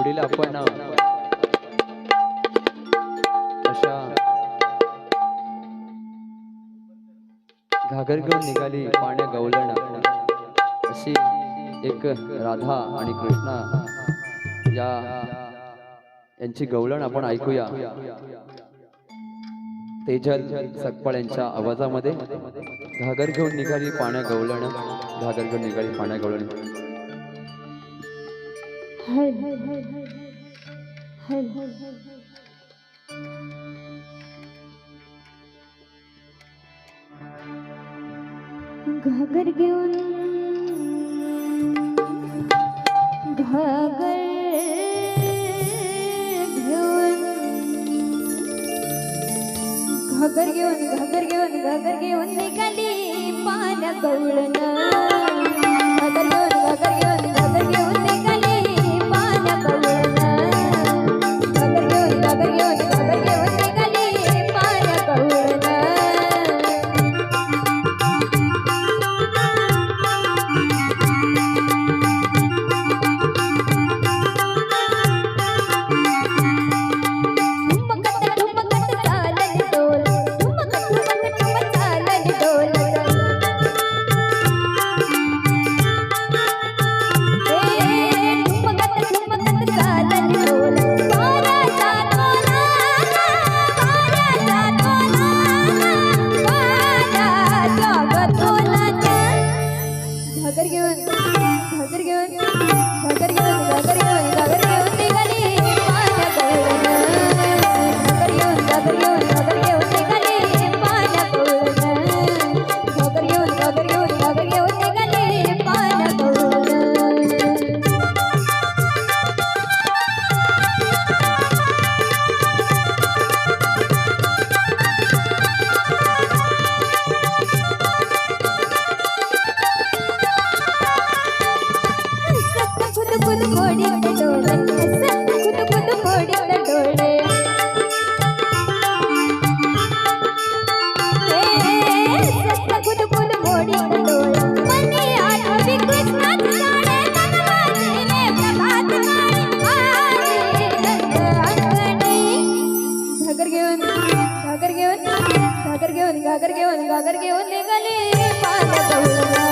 पुढील आपण अशा घागर घेऊन निघाली पाण्या गवळण अशी एक राधा आणि कृष्णा यांची गवळण आपण ऐकूया तेजल सकपाळ यांच्या आवाजामध्ये। घागर घेऊन निघाली पाण्या गवळण, घागर घेऊन निघाली पाण्या गवळण। घागर घेऊन घागर घेऊन निघाली पाण्या गवळण। घागर घेऊन निघाली पाण्या गवळण। घागर घेऊन निघाली पाण्या गवळण। घागर घेऊन निघाली पाण्या गवळण।